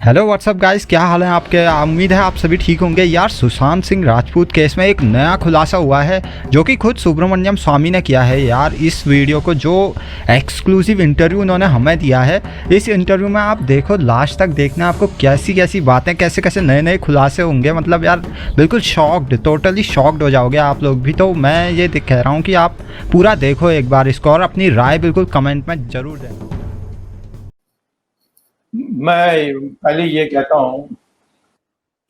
Hello what's up guys, क्या हाल है आपके। उम्मीद है आप सभी ठीक होंगे। यार, सुशांत सिंह राजपूत केस में एक नया खुलासा हुआ है जो कि खुद सुब्रमण्यम स्वामी ने किया है। यार, इस वीडियो को जो एक्सक्लूसिव इंटरव्यू उन्होंने हमें दिया है, इस इंटरव्यू में आप देखो, लास्ट तक देखना, आपको कैसी कैसी बातें, कैसे कैसे नए नए खुलासे होंगे। मतलब यार, बिल्कुल शॉक्ड, टोटली शॉक्ड हो जाओगे आप लोग भी। तो मैं ये कह रहा हूँ कि आप पूरा देखो एक बार इसको और अपनी राय बिल्कुल कमेंट में ज़रूर दें। मैं पहले ये कहता हूँ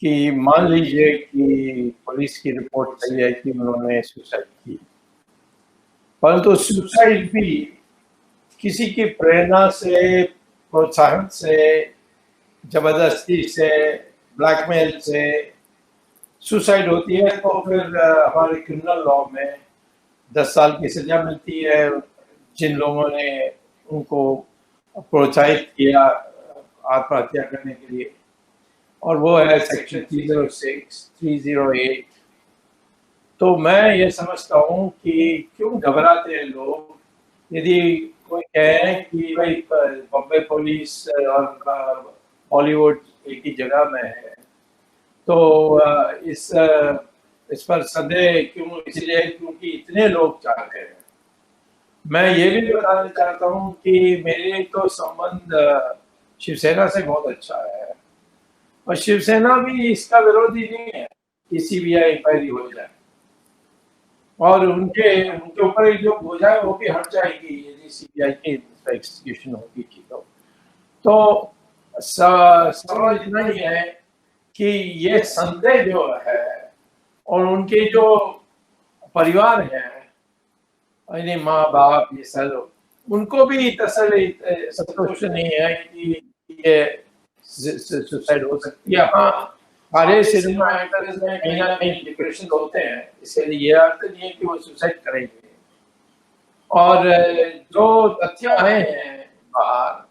कि मान लीजिए कि पुलिस की रिपोर्ट सही है कि उन्होंने सुसाइड की, परंतु सुसाइड भी किसी की प्रेरणा से, प्रोत्साहन से, जबरदस्ती से, ब्लैकमेल से सुसाइड होती है तो फिर हमारे क्रिमिनल लॉ में 10 साल की सजा मिलती है जिन लोगों ने उनको प्रोत्साहित किया आत्महत्या करने के लिए, और वो है सेक्शन 306, 308। तो मैं ये समझता हूँ कि क्यों घबराते हैं लोग। यदि कोई कहे कि भाई बॉम्बे पुलिस और बॉलीवुड एक ही जगह में है, तो इस पर संदेह क्यों, इसलिए क्योंकि इतने लोग चाहते हैं। मैं ये भी बताना चाहता हूँ कि मेरे तो संबंध शिवसेना से बहुत अच्छा है और शिवसेना भी इसका विरोधी नहीं है कि सीबीआई इंक्वायरी हो जाए और उनके उनके ऊपर एक जो बोझ है वो भी हट जाएगी यदि सीबीआई की इन्वेस्टिगेशन होगी की। तो सवाल इतना ही है कि ये संदेह जो है और उनके जो परिवार है, यानी माँ बाप, ये सब, उनको भी तसल्ली, संतोष नहीं है कि ये सुसाइड हो सकती है। हाँ, सारे सिनेमा एक्टर्स में कहीं ना कहीं डिप्रेशन होते हैं, इसलिए ये अर्थ नहीं है कि वो सुसाइड करेंगे। और जो तथ्य आए हैं बाहर,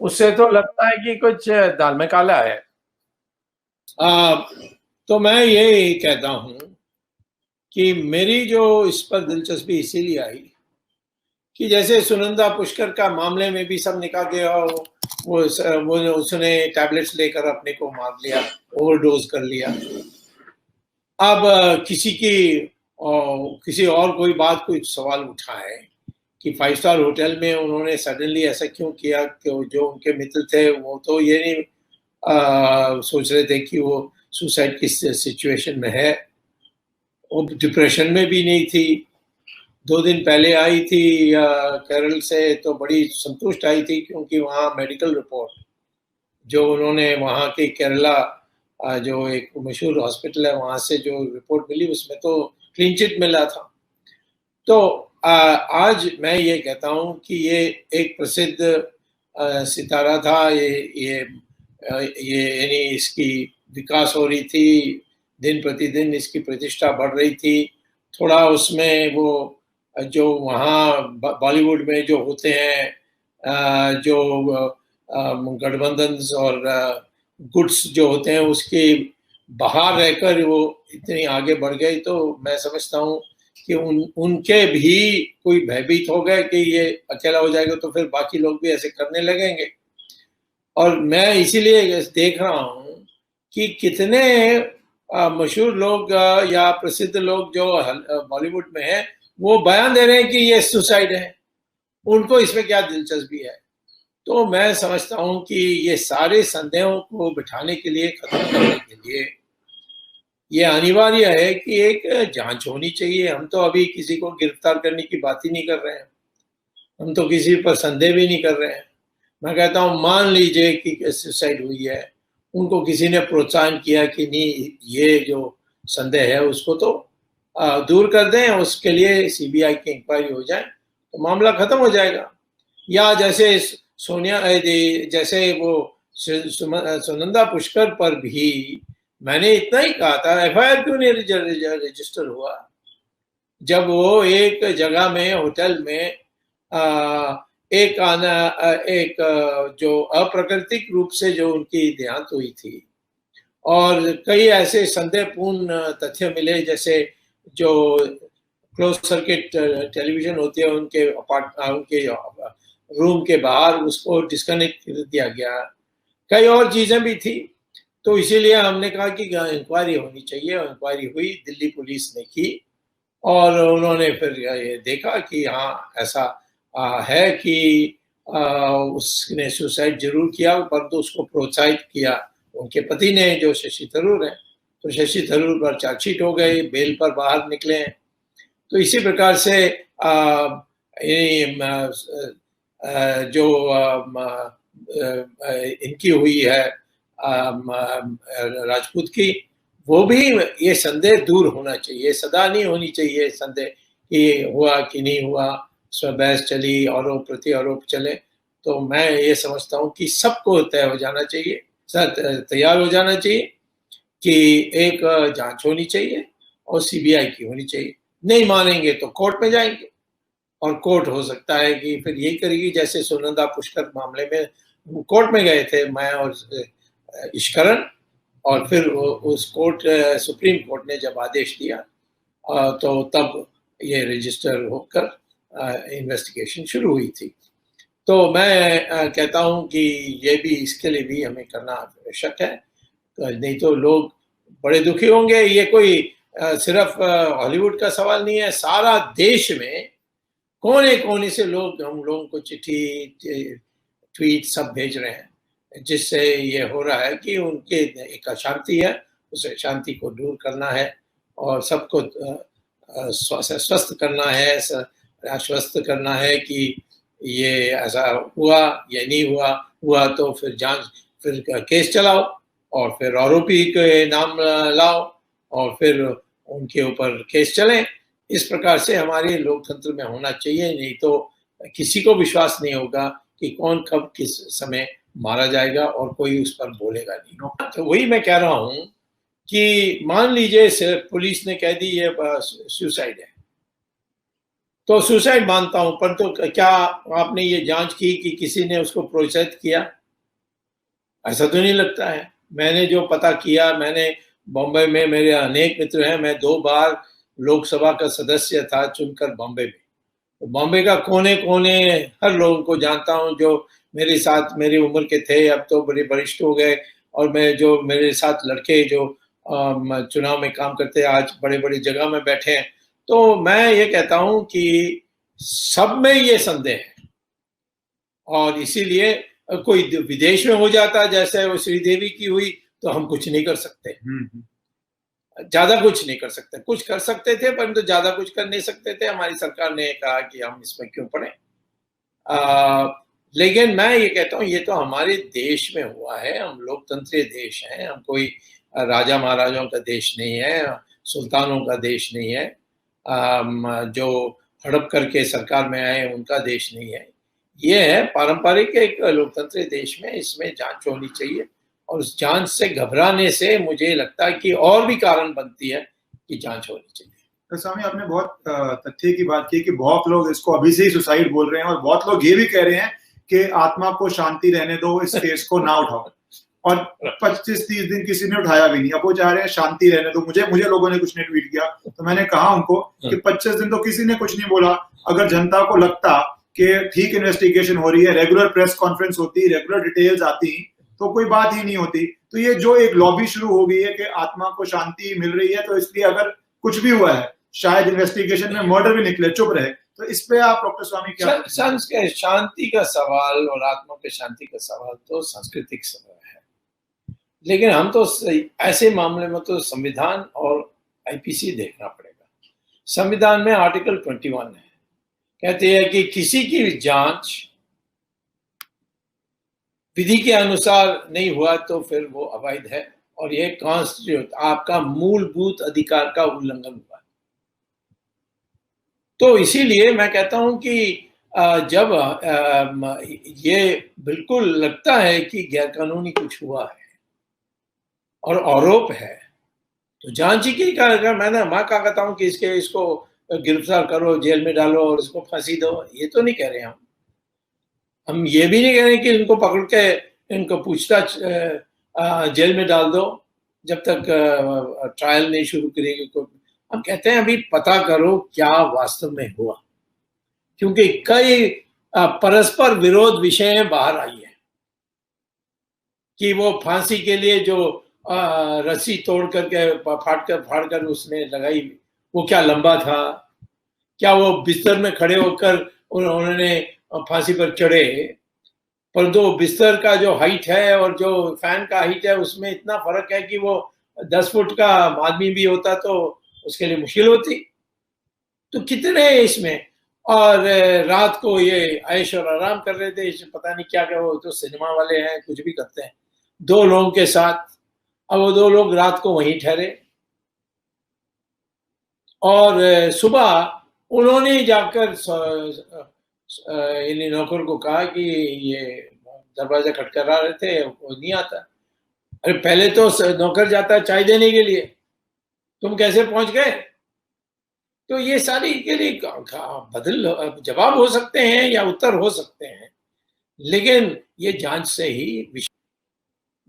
उससे तो लगता है कि कुछ दाल में काला है। तो मैं ये कहता हूँ कि मेरी जो इस पर दिलचस्पी इसीलिए आई कि जैसे सुनंदा पुष्कर का मामले में भी सब निकाल दिया, वो उसने टैबलेट्स लेकर अपने को मार लिया, ओवरडोज कर लिया। अब किसी और कोई बात, कोई सवाल उठाए कि 5 स्टार होटल में उन्होंने सडनली ऐसा क्यों किया कि जो उनके मित्र थे वो तो ये नहीं सोच रहे थे कि वो सुसाइड की सिचुएशन में है, वो डिप्रेशन में भी नहीं थी। 2 दिन पहले आई थी केरल से, तो बड़ी संतुष्ट आई थी क्योंकि वहाँ मेडिकल रिपोर्ट जो उन्होंने वहाँ के केरला जो एक मशहूर हॉस्पिटल है वहाँ से जो रिपोर्ट मिली उसमें तो क्लीन चिट मिला था। तो आज मैं ये कहता हूँ कि ये एक प्रसिद्ध सितारा था, ये यानी इसकी विकास हो रही थी, दिन प्रतिदिन इसकी प्रतिष्ठा बढ़ रही थी। थोड़ा उसमें वो जो वहाँ बॉलीवुड में जो होते हैं, जो गठबंधन और गुड्स जो होते हैं उसके बाहर रहकर वो इतनी आगे बढ़ गई, तो मैं समझता हूँ कि उनके भी कोई भयभीत हो गए कि ये अकेला हो जाएगा तो फिर बाकी लोग भी ऐसे करने लगेंगे। और मैं इसीलिए देख रहा हूँ कि कितने मशहूर लोग या प्रसिद्ध लोग जो बॉलीवुड में हैं वो बयान दे रहे हैं कि ये सुसाइड है, उनको इसमें क्या दिलचस्पी है। तो मैं समझता हूँ कि ये सारे संदेहों को बिठाने के लिए, खत्म करने के लिए ये अनिवार्य है कि एक जांच होनी चाहिए। हम तो अभी किसी को गिरफ्तार करने की बात ही नहीं कर रहे हैं, हम तो किसी पर संदेह भी नहीं कर रहे हैं। मैं कहता हूँ मान लीजिए कि सुसाइड हुई है, उनको किसी ने प्रोत्साहन किया कि नहीं, ये जो संदेह है उसको तो दूर कर दें, उसके लिए सीबीआई की इंक्वायरी हो जाए तो मामला खत्म हो जाएगा। या जैसे सोनिया, जैसे वो सुनंदा पुष्कर पर भी मैंने इतना ही कहा था, एफआईआर क्यों नहीं रजिस्टर हुआ जब वो एक जगह में होटल में एक जो अप्राकृतिक रूप से जो उनकी देहांत हुई थी और कई ऐसे संदेहपूर्ण तथ्य मिले, जैसे जो क्लोज सर्किट टेलीविजन होती है उनके रूम के बाहर, उसको डिस्कनेक्ट कर दिया गया। कई और चीजें भी थी। तो इसीलिए हमने कहा कि इंक्वायरी होनी चाहिए, और इंक्वायरी हुई, दिल्ली पुलिस ने की, और उन्होंने फिर ये देखा कि हाँ ऐसा है कि उसने सुसाइड जरूर किया, परंतु उसको प्रोत्साहित किया उनके पति ने, जो शशि थरूर हैं। तो शशि थरूर पर चार्जशीट हो गई, बेल पर बाहर निकले हैं। तो इसी प्रकार से जो इनकी हुई है राजपूत की, वो भी ये संदेह दूर होना चाहिए। सदा नहीं होनी चाहिए संदेह कि हुआ कि नहीं हुआ, बहस चली, आरोप प्रति आरोप चले। तो मैं ये समझता हूँ कि सबको तय हो जाना चाहिए, तैयार हो जाना चाहिए कि एक जांच होनी चाहिए और सीबीआई की होनी चाहिए। नहीं मानेंगे तो कोर्ट में जाएंगे, और कोर्ट हो सकता है कि फिर यही करेगी जैसे सुनंदा पुष्कर मामले में कोर्ट में गए थे मैं और ईश्वरन, और फिर उस कोर्ट सुप्रीम कोर्ट ने जब आदेश दिया तो तब ये रजिस्टर होकर इन्वेस्टिगेशन शुरू हुई थी। तो मैं कहता हूं कि ये भी, इसके लिए भी हमें करना आवश्यक है, नहीं तो लोग बड़े दुखी होंगे। ये कोई सिर्फ हॉलीवुड का सवाल नहीं है, सारा देश में कोने कोने से लोग हम लोगों को चिट्ठी, ट्वीट सब भेज रहे हैं, जिससे ये हो रहा है कि उनके एक अशांति है, उस अशांति को दूर करना है और सबको स्वस्थ करना है, आश्वस्त करना है कि ये ऐसा हुआ या नहीं हुआ। हुआ तो फिर जांच, फिर केस चलाओ, और फिर आरोपी के नाम लाओ, और फिर उनके ऊपर केस चले। इस प्रकार से हमारे लोकतंत्र में होना चाहिए, नहीं तो किसी को विश्वास नहीं होगा कि कौन कब किस समय मारा जाएगा, और कोई उस पर बोलेगा नहीं। तो वही मैं कह रहा हूं कि मान लीजिए पुलिस ने कह दी ये सुसाइड है, तो सुसाइड मानता हूं, पर तो क्या आपने ये जांच की कि किसी ने उसको प्रोत्साहित किया? ऐसा तो नहीं लगता है। मैंने जो पता किया, मैंने बॉम्बे में, मेरे अनेक मित्र हैं, मैं 2 बार लोकसभा का सदस्य था चुनकर बॉम्बे में। तो बॉम्बे का कोने कोने हर लोगों को जानता हूं जो मेरे साथ मेरी उम्र के थे, अब तो बड़े वरिष्ठ हो गए, और मैं जो मेरे साथ लड़के जो चुनाव में काम करते हैं, आज बड़े बड़े जगह में बैठे हैं। तो मैं ये कहता हूं कि सब में ये संदेह है, और इसीलिए कोई विदेश में हो जाता जैसे वो श्रीदेवी की हुई, तो हम कुछ नहीं कर सकते, ज्यादा कुछ नहीं कर सकते। कुछ कर सकते थे परंतु ज्यादा कुछ कर नहीं सकते थे। हमारी सरकार ने कहा कि हम इसमें क्यों पड़े। लेकिन मैं ये कहता हूँ, ये तो हमारे देश में हुआ है, हम लोकतंत्रीय देश हैं, हम कोई राजा महाराजाओं का देश नहीं है, सुल्तानों का देश नहीं है, जो हड़प करके सरकार में आए उनका देश नहीं है। ये है पारंपरिक एक लोकतंत्रीय देश में, इसमें जांच होनी चाहिए, और उस जांच से घबराने से मुझे लगता है कि और भी कारण बनती है कि जांच होनी चाहिए। तो स्वामी, आपने बहुत तथ्य की बात की कि बहुत लोग इसको अभी से ही सुसाइड बोल रहे हैं, और बहुत लोग ये भी कह रहे हैं कि आत्मा को शांति रहने दो, इस केस को ना उठाओ, और 25-30 दिन किसी ने उठाया भी नहीं। अब वो चाह रहे हैं शांति रहने दो। मुझे लोगों ने कुछ ने ट्वीट किया, तो मैंने कहा उनको कि 25 दिन तो किसी ने कुछ नहीं बोला। अगर जनता को लगता कि ठीक इन्वेस्टिगेशन हो रही है, रेगुलर प्रेस कॉन्फ्रेंस होती, रेगुलर डिटेल्स आती, तो कोई बात ही नहीं होती। तो ये जो एक लॉबी शुरू हो गई है कि आत्मा को शांति मिल रही है, तो इसलिए अगर कुछ भी हुआ है, शायद इन्वेस्टिगेशन में मर्डर भी निकले, चुप रहे। तो इस पे आप डॉक्टर स्वामी क्या? शांति का सवाल और आत्मा के शांति का सवाल तो सांस्कृतिक सवाल है, लेकिन हम तो ऐसे मामले में तो संविधान और आईपीसी देखना पड़ेगा। संविधान में आर्टिकल 21 है, कहते हैं कि किसी की जांच विधि के अनुसार नहीं हुआ तो फिर वो अवैध है, और ये कॉन्स्टिट्यूट आपका मूलभूत अधिकार का उल्लंघन हुआ। तो इसीलिए मैं कहता हूं कि जब ये बिल्कुल लगता है कि गैरकानूनी कुछ हुआ है और आरोप है, तो जांच ही की कर, मैं कहता हूं कि इसको गिरफ्तार करो, जेल में डालो और इसको फांसी दो। ये तो नहीं कह रहे हम ये भी नहीं कह रहे कि इनको पकड़ के इनको पूछताछ जेल में डाल दो जब तक ट्रायल नहीं शुरू करेगी। हम कहते हैं अभी पता करो क्या वास्तव में हुआ, क्योंकि कई परस्पर विरोध विषय बाहर आई है। कि वो फांसी के लिए जो रस्सी तोड़ करके फाड़ कर उसने लगाई, वो क्या लंबा था? क्या वो बिस्तर में खड़े होकर उन्होंने फांसी पर चढ़े? परंतु बिस्तर का जो हाइट है और जो फैन का हाइट है उसमें इतना फर्क है कि वो 10 फुट का आदमी भी होता तो उसके लिए मुश्किल होती। तो कितने इसमें, और रात को ये ऐश और आराम कर रहे थे, पता नहीं क्या क्या, वो तो सिनेमा वाले हैं, कुछ भी करते हैं, 2 लोगों के साथ। अब वो 2 लोग रात को वहीं ठहरे और सुबह उन्होंने जाकर इन नौकर को कहा कि ये दरवाजा खटखटा रहे थे, वो नहीं आता। अरे पहले तो नौकर जाता चाय देने के लिए, तुम कैसे पहुंच गए? तो ये सारी के लिए बदल जवाब हो सकते हैं या उत्तर हो सकते हैं, लेकिन ये जांच से ही।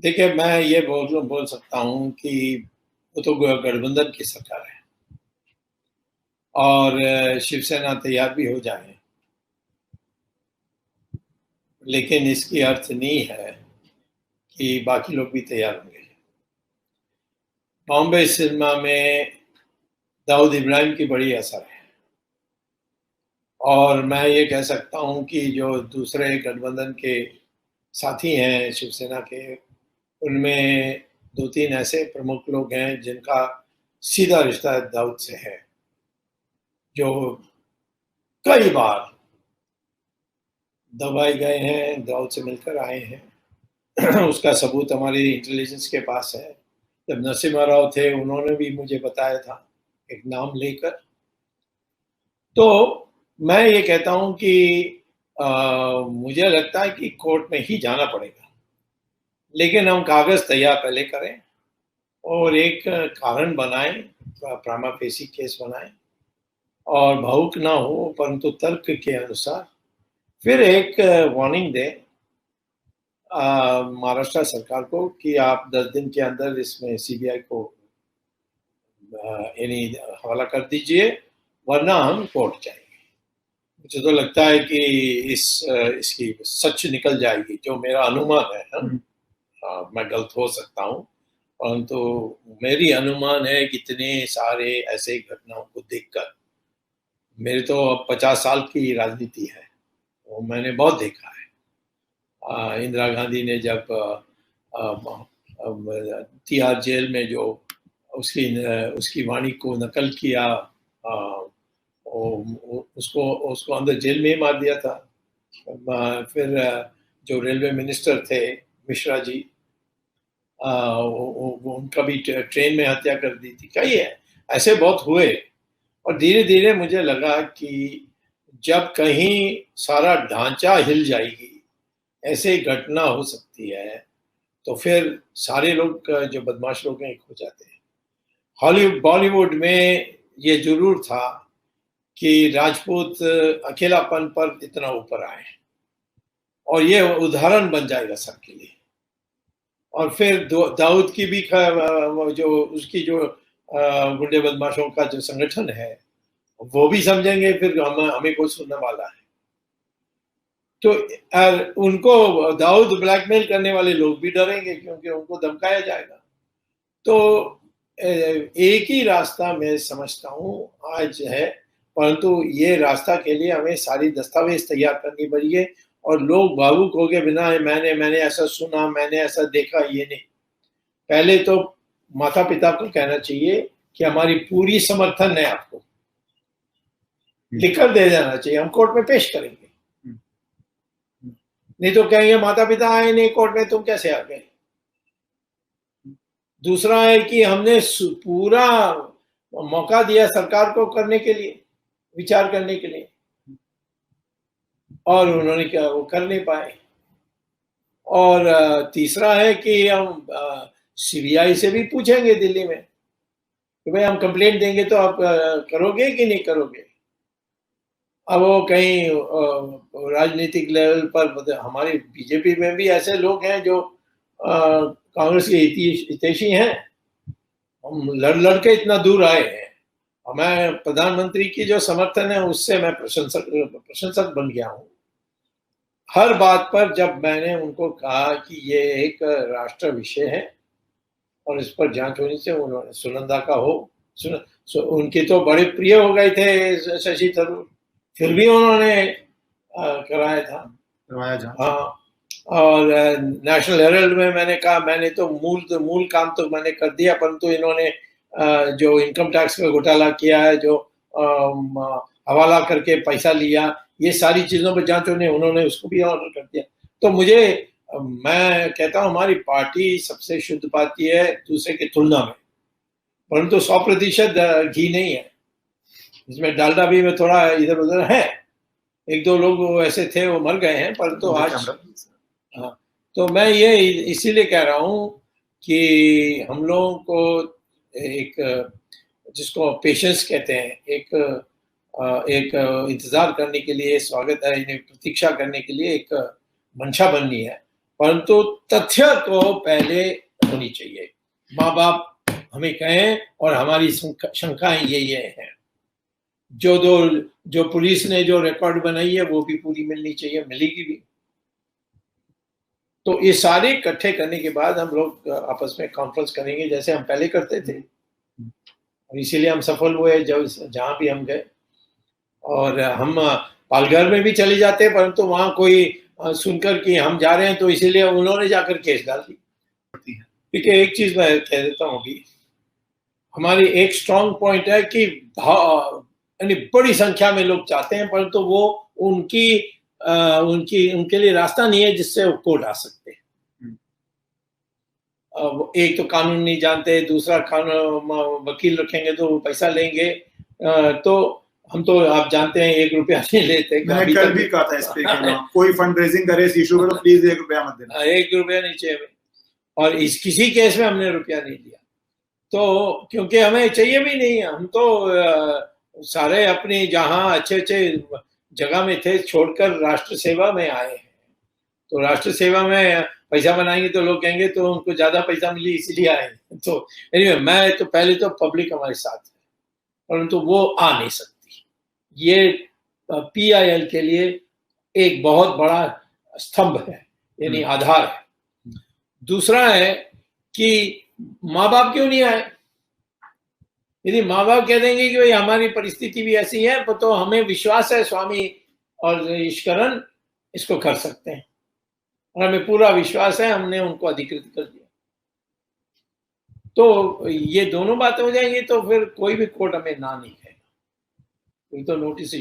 देखिए, मैं ये बोल सकता हूं कि वो तो गठबंधन की सरकार है और शिवसेना तैयार भी हो जाए, लेकिन इसकी अर्थ नहीं है कि बाकी लोग भी तैयार होंगे। बॉम्बे सिनेमा में दाऊद इब्राहिम की बड़ी असर है और मैं ये कह सकता हूं कि जो दूसरे गठबंधन के साथी हैं शिवसेना के, उनमें 2-3 ऐसे प्रमुख लोग हैं जिनका सीधा रिश्ता दाऊद से है, जो कई बार दबाए गए हैं, दाऊद से मिलकर आए हैं। उसका सबूत हमारी इंटेलिजेंस के पास है। जब नरसिम्हा राव थे, उन्होंने भी मुझे बताया था एक नाम लेकर। तो मैं ये कहता हूं कि मुझे लगता है कि कोर्ट में ही जाना पड़ेगा, लेकिन हम कागज तैयार पहले करें और एक कारण बनाएं, प्रामा फेसी केस बनाएं और भावुक ना हो परंतु तर्क के अनुसार फिर एक वार्निंग दे महाराष्ट्र सरकार को कि आप 10 दिन के अंदर इसमें सीबीआई को यानी हवाला कर दीजिए, वरना हम कोर्ट जाएंगे। मुझे तो लगता है कि इसकी सच निकल जाएगी, जो मेरा अनुमान है। मैं गलत हो सकता हूँ, परंतु मेरी अनुमान है कि इतने सारे ऐसे घटनाओं को देखकर, मेरी तो 50 साल की राजनीति है, वो मैंने बहुत देखा है। इंदिरा गांधी ने जब तिहाड़ जेल में जो उसकी वाणी को नकल किया, उसको अंदर जेल में ही मार दिया था। फिर जो रेलवे मिनिस्टर थे मिश्रा जी, उनका भी ट्रेन में हत्या कर दी थी। कई है ऐसे बहुत हुए और धीरे धीरे मुझे लगा कि जब कहीं सारा ढांचा हिल जाएगी, ऐसे घटना हो सकती है, तो फिर सारे लोग जो बदमाश लोग हैं एक हो जाते हैं। हॉलीवुड बॉलीवुड में ये जरूर था कि राजपूत अकेलापन पर इतना ऊपर आए और ये उदाहरण बन जाएगा सबके लिए। और फिर दाऊद की भी जो उसकी जो गुंडे बदमाशों का जो संगठन है, वो भी समझेंगे फिर हमें कोई सुनने वाला है। तो उनको दाऊद ब्लैकमेल करने वाले लोग भी डरेंगे क्योंकि उनको धमकाया जाएगा। तो एक ही रास्ता मैं समझता हूँ आज है, परंतु ये रास्ता के लिए हमें सारी दस्तावेज तैयार करनी पड़ेगी और लोग भावुक हो गए बिना मैंने ऐसा सुना, मैंने ऐसा देखा, ये नहीं। पहले तो माता पिता को कहना चाहिए कि हमारी पूरी समर्थन है, आपको लिखकर दे देना चाहिए, हम कोर्ट में पेश करेंगे। नहीं तो कहेंगे माता पिता आए नहीं कोर्ट में, तुम कैसे आ गए। दूसरा है कि हमने पूरा मौका दिया सरकार को करने के लिए, विचार करने के लिए, और उन्होंने क्या वो कर नहीं पाए। और तीसरा है कि हम सीबीआई से भी पूछेंगे दिल्ली में कि भाई हम कंप्लेंट देंगे तो आप करोगे कि नहीं करोगे। अब वो कहीं राजनीतिक लेवल पर, हमारी बीजेपी में भी ऐसे लोग हैं जो कांग्रेस के हितैषी हैं। हम लड़ के इतना दूर आए हैं, और मैं प्रधानमंत्री की जो समर्थन है उससे मैं प्रशंसक बन गया हूँ। हर बात पर जब मैंने उनको कहा कि ये एक राष्ट्र विषय है और इस पर जांच होनी चाहिए, उन्होंने सुनंदा का उनके तो बड़े प्रिय हो गए थे शशि थरूर, फिर भी उन्होंने कराया था। हाँ, और नेशनल हेराल्ड में मैंने कहा मैंने तो मूल काम तो मैंने कर दिया, परंतु इन्होंने जो इनकम टैक्स में घोटाला किया है, जो हवाला करके पैसा लिया, ये सारी चीजों पर जांच होने, उन्होंने उसको भी ऑर्डर कर दिया। तो मैं कहता हूँ हमारी पार्टी सबसे शुद्ध पार्टी है दूसरे की तुलना में, परंतु 100% घी नहीं है, इसमें डालडा भी में थोड़ा इधर उधर है, एक दो लोग ऐसे थे वो मर गए हैं, परंतु आज हाँ, तो मैं ये इसीलिए कह रहा हूँ कि हम लोगों को एक, जिसको पेशेंस कहते हैं, एक इंतजार करने के लिए, स्वागत है, प्रतीक्षा करने के लिए एक मंशा बननी है, परंतु तथ्य को पहले होनी चाहिए। माँ बाप हमें कहें और हमारी शंकाएं ये हैं, जो पुलिस ने जो रिकॉर्ड बनाई है वो भी पूरी मिलनी चाहिए, मिलेगी भी। तो ये सारे इकट्ठे करने के बाद हम लोग आपस में कॉन्फ्रेंस करेंगे जैसे हम पहले करते थे, और इसीलिए हम सफल हुए जहां भी हम गए। और हम पालघर में भी चले जाते, परंतु वहां कोई सुनकर कि हम जा रहे हैं तो इसीलिए उन्होंने जाकर केस डाल दी। ठीक है, एक चीज मैं कह देता हूँ अभी, हमारी एक स्ट्रॉन्ग पॉइंट है कि यानी बड़ी संख्या में लोग चाहते हैं, परंतु वो उनके लिए रास्ता नहीं है जिससे वो कोर्ट आ सकते हैं। एक तो कानून नहीं जानते, दूसरा वकील रखेंगे तो वो पैसा लेंगे, तो हम तो आप जानते हैं 1 रुपया नहीं लेते। मैंने कल भी कहा था इस पे कोई फंड रेजिंग करे इस इशू पे तो प्लीज 1 रुपया मत देना। 1 रुपया नहीं चाहिए, और किसी केस में हमने रुपया नहीं लिया, तो क्योंकि हमें चाहिए भी नहीं। हम तो सारे अपनी जहां अच्छे जगह में थे छोड़कर राष्ट्र सेवा में आए हैं, तो राष्ट्र सेवा में पैसा बनाएंगे तो लोग कहेंगे तो उनको ज्यादा पैसा मिली इसलिए आए। तो एनीवे, मैं तो पहले तो पब्लिक हमारे साथ है, परंतु वो आ नहीं सकती। ये PIL के लिए एक बहुत बड़ा स्तंभ है, यानी आधार है। दूसरा है कि माँ बाप क्यों नहीं आए? यदि माँ बाप कह देंगे कि भाई हमारी परिस्थिति भी ऐसी है, तो हमें विश्वास है स्वामी और ईश्वरन इसको कर सकते हैं, और हमें पूरा विश्वास है, हमने उनको अधिकृत कर दिया। तो ये दोनों बातें हो जाएंगी तो फिर कोई भी कोर्ट हमें ना नहीं कहेगा, तो नोटिस